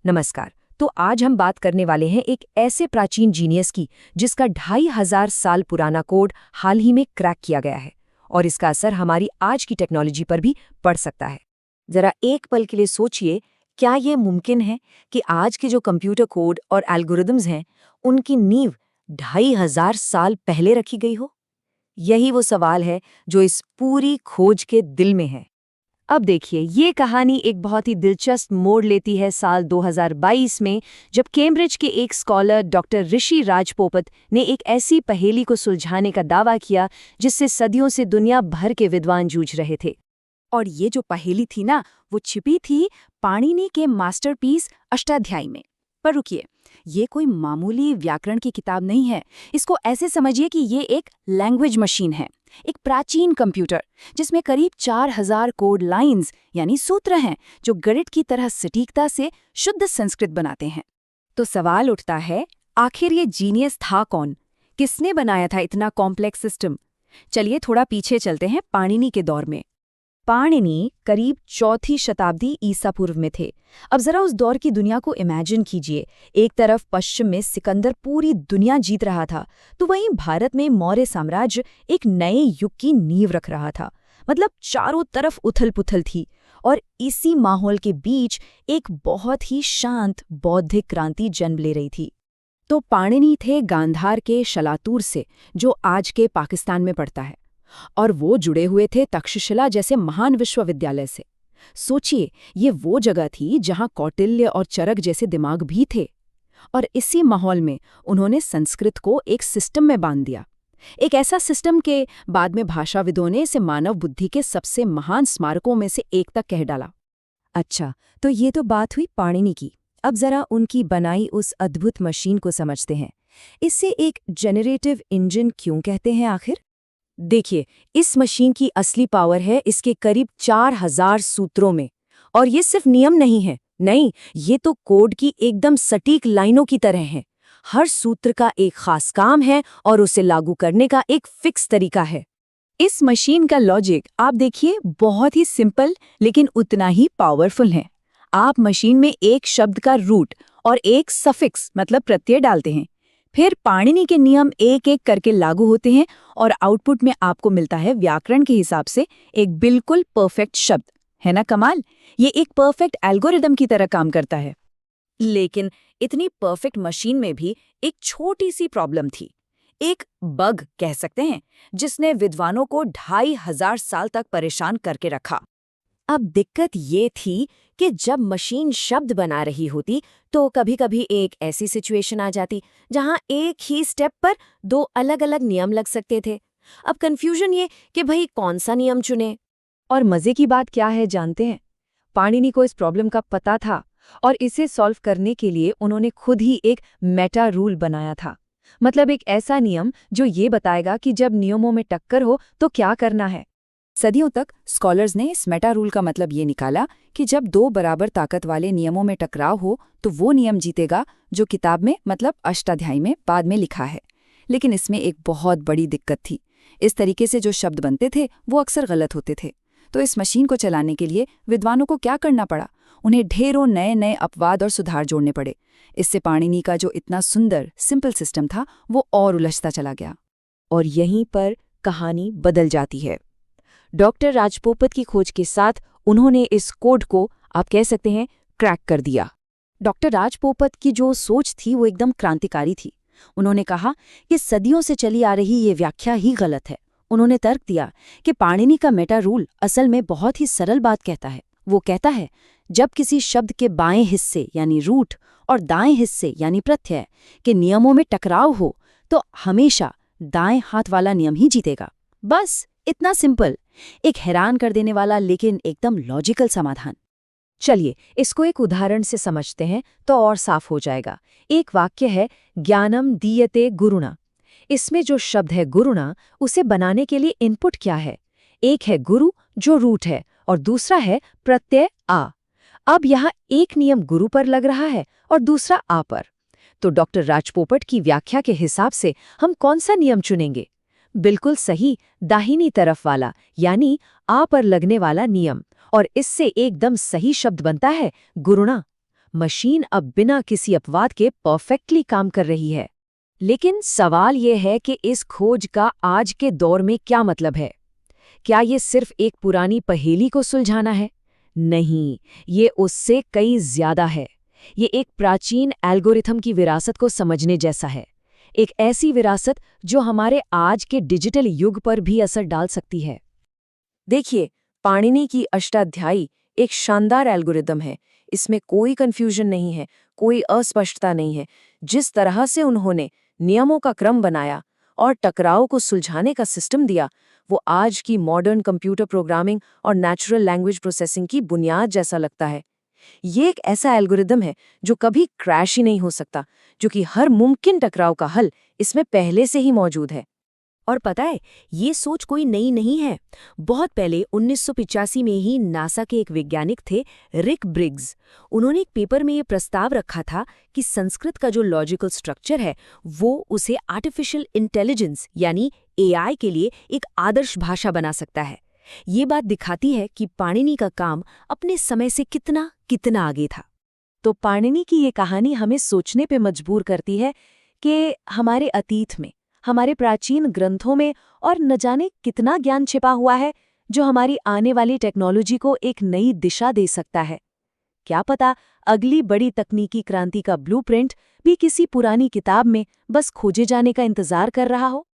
नमस्कार। तो आज हम बात करने वाले हैं एक ऐसे प्राचीन जीनियस की जिसका 2500 साल पुराना कोड हाल ही में क्रैक किया गया है और इसका असर हमारी आज की टेक्नोलॉजी पर भी पड़ सकता है। जरा एक पल के लिए सोचिए, क्या ये मुमकिन है कि आज के जो कंप्यूटर कोड और एल्गोरिदम्स हैं उनकी नींव 2500 साल पहले रखी गई हो? यही वो सवाल है जो इस पूरी खोज के दिल में है। अब देखिए, ये कहानी एक बहुत ही दिलचस्प मोड़ लेती है साल 2022 में, जब कैम्ब्रिज के एक स्कॉलर डॉक्टर ऋषि राजपोपत ने एक ऐसी पहेली को सुलझाने का दावा किया जिससे सदियों से दुनिया भर के विद्वान जूझ रहे थे। और ये जो पहेली थी ना, वो छिपी थी पाणिनि के मास्टरपीस अष्टाध्यायी में। पर रुकिए, ये कोई मामूली व्याकरण की किताब नहीं है। इसको ऐसे समझिए कि ये एक लैंग्वेज मशीन है, एक प्राचीन कंप्यूटर जिसमें करीब 4000 कोड लाइंस यानी सूत्र हैं जो गणित की तरह सटीकता से शुद्ध संस्कृत बनाते हैं। तो सवाल उठता है, आखिर ये जीनियस था कौन? किसने बनाया था इतना कॉम्प्लेक्स सिस्टम? चलिए थोड़ा पीछे चलते हैं पाणिनि के दौर में। पाणिनि करीब 4वीं शताब्दी ईसा पूर्व में थे। अब जरा उस दौर की दुनिया को इमेजिन कीजिए। एक तरफ पश्चिम में सिकंदर पूरी दुनिया जीत रहा था, तो वहीं भारत में मौर्य साम्राज्य एक नए युग की नींव रख रहा था। मतलब चारों तरफ उथल-पुथल थी और इसी माहौल के बीच एक बहुत ही शांत बौद्धिक क्रांति जन्म ले रही थी। तो पाणिनि थे गांधार के शलातूर से, जो आज के पाकिस्तान में पड़ता है, और वो जुड़े हुए थे तक्षशिला जैसे महान विश्वविद्यालय से। सोचिए, ये वो जगह थी जहां कौटिल्य और चरक जैसे दिमाग भी थे। और इसी माहौल में उन्होंने संस्कृत को एक सिस्टम में बांध दिया, एक ऐसा सिस्टम के बाद में भाषाविदों ने इसे मानव बुद्धि के सबसे महान स्मारकों में से एक तक कह डाला। अच्छा, तो ये तो बात हुई पाणिनि की। अब जरा उनकी बनाई उस अद्भुत मशीन को समझते हैं। इसे एक जनरेटिव इंजन क्यों कहते हैं आखिर? देखिए, इस मशीन की असली पावर है इसके करीब 4000 सूत्रों में। और ये सिर्फ नियम नहीं है, नहीं, ये तो कोड की एकदम सटीक लाइनों की तरह है। हर सूत्र का एक खास काम है और उसे लागू करने का एक फिक्स तरीका है। इस मशीन का लॉजिक आप देखिए, बहुत ही सिंपल लेकिन उतना ही पावरफुल है। आप मशीन में एक शब्द का रूट और एक सफिक्स मतलब प्रत्यय डालते हैं, फिर पाणिनि के नियम एक एक करके लागू होते हैं और आउटपुट में आपको मिलता है व्याकरण के हिसाब से एक बिल्कुल परफेक्ट शब्द। है ना कमाल? ये एक परफेक्ट एल्गोरिदम की तरह काम करता है। लेकिन इतनी परफेक्ट मशीन में भी एक छोटी सी प्रॉब्लम थी, एक बग कह सकते हैं, जिसने विद्वानों को 2500 साल तक परेशान करके रखा। अब दिक्कत ये थी कि जब मशीन शब्द बना रही होती तो कभी-कभी एक ऐसी सिचुएशन आ जाती जहां एक ही स्टेप पर दो अलग-अलग नियम लग सकते थे। अब कंफ्यूजन ये कि भाई कौन सा नियम चुने। और मजे की बात क्या है जानते हैं? पाणिनि को इस प्रॉब्लम का पता था और इसे सॉल्व करने के लिए उन्होंने खुद ही एक मेटा रूल बनाया था। मतलब एक ऐसा नियम जो ये बताएगा कि जब नियमों में टक्कर हो तो क्या करना है। सदियों तक स्कॉलर्स ने इस मेटा रूल का मतलब ये निकाला कि जब दो बराबर ताकत वाले नियमों में टकराव हो तो वो नियम जीतेगा जो किताब में मतलब अष्टाध्यायी में बाद में लिखा है। लेकिन इसमें एक बहुत बड़ी दिक्कत थी। इस तरीके से जो शब्द बनते थे वो अक्सर गलत होते थे। तो इस मशीन को चलाने के लिए विद्वानों को क्या करना पड़ा? उन्हें ढेरों नए नए अपवाद और सुधार जोड़ने पड़े। इससे पाणिनि का जो इतना सुंदर सिंपल सिस्टम था वो और उलझता चला गया। और यहीं पर कहानी बदल जाती है। डॉक्टर राजपोपत की खोज के साथ उन्होंने इस कोड को, आप कह सकते हैं, क्रैक कर दिया। डॉक्टर राजपोपत की जो सोच थी वो एकदम क्रांतिकारी थी। उन्होंने कहा कि सदियों से चली आ रही ये व्याख्या ही गलत है। उन्होंने तर्क दिया कि पाणिनि का मेटा रूल असल में बहुत ही सरल बात कहता है। वो कहता है, जब किसी शब्द के बाएं हिस्से यानी रूट और दाएं हिस्से यानी प्रत्यय के नियमों में टकराव हो तो हमेशा दाएं हाथ वाला नियम ही जीतेगा। बस इतना सिंपल। एक हैरान कर देने वाला लेकिन एकदम लॉजिकल समाधान। चलिए इसको एक उदाहरण से समझते हैं तो और साफ हो जाएगा। एक वाक्य है, ज्ञानम दीयते गुरुणा। इसमें जो शब्द है गुरुणा, उसे बनाने के लिए इनपुट क्या है? एक है गुरु जो रूट है और दूसरा है प्रत्यय आ। अब यहाँ एक नियम गुरु पर लग रहा है और दूसरा आ पर। तो डॉक्टर राजपोपट की व्याख्या के हिसाब से हम कौन सा नियम चुनेंगे? बिल्कुल सही, दाहिनी तरफ वाला, यानी आ पर लगने वाला नियम। और इससे एकदम सही शब्द बनता है गुरुणा। मशीन अब बिना किसी अपवाद के परफेक्टली काम कर रही है। लेकिन सवाल ये है कि इस खोज का आज के दौर में क्या मतलब है? क्या ये सिर्फ एक पुरानी पहेली को सुलझाना है? नहीं, ये उससे कई ज्यादा है। ये एक प्राचीन एल्गोरिथम की विरासत को समझने जैसा है। एक ऐसी विरासत जो हमारे आज के डिजिटल युग पर भी असर डाल सकती है। देखिए, पाणिनि की अष्टाध्यायी एक शानदार एल्गोरिदम है। इसमें कोई कंफ्यूजन नहीं है, कोई अस्पष्टता नहीं है। जिस तरह से उन्होंने नियमों का क्रम बनाया और टकराव को सुलझाने का सिस्टम दिया, वो आज की मॉडर्न कंप्यूटर प्रोग्रामिंग और नेचुरल लैंग्वेज प्रोसेसिंग की बुनियाद जैसा लगता है। ये एक ऐसा एल्गोरिदम है जो कभी क्रैश ही नहीं हो सकता, जो कि हर मुमकिन टकराव का हल इसमें पहले से ही मौजूद है। और पता है, ये सोच कोई नई नहीं है। बहुत पहले 1985 में ही नासा के एक वैज्ञानिक थे, रिक ब्रिग्स। उन्होंने एक पेपर में ये प्रस्ताव रखा था कि संस्कृत का जो लॉजिकल स्ट्रक्चर है, वो उसे आर्टिफिशियल इंटेलिजेंस यानी एआई के लिए एक आदर्श भाषा बना सकता है। ये बात दिखाती है कि पाणिनि का काम अपने समय से कितना कितना आगे था। तो पाणिनि की ये कहानी हमें सोचने पे मजबूर करती है कि हमारे अतीत में, हमारे प्राचीन ग्रंथों में और न जाने कितना ज्ञान छिपा हुआ है जो हमारी आने वाली टेक्नोलॉजी को एक नई दिशा दे सकता है। क्या पता अगली बड़ी तकनीकी क्रांति का ब्लूप्रिंट भी किसी पुरानी किताब में बस खोजे जाने का इंतजार कर रहा हो।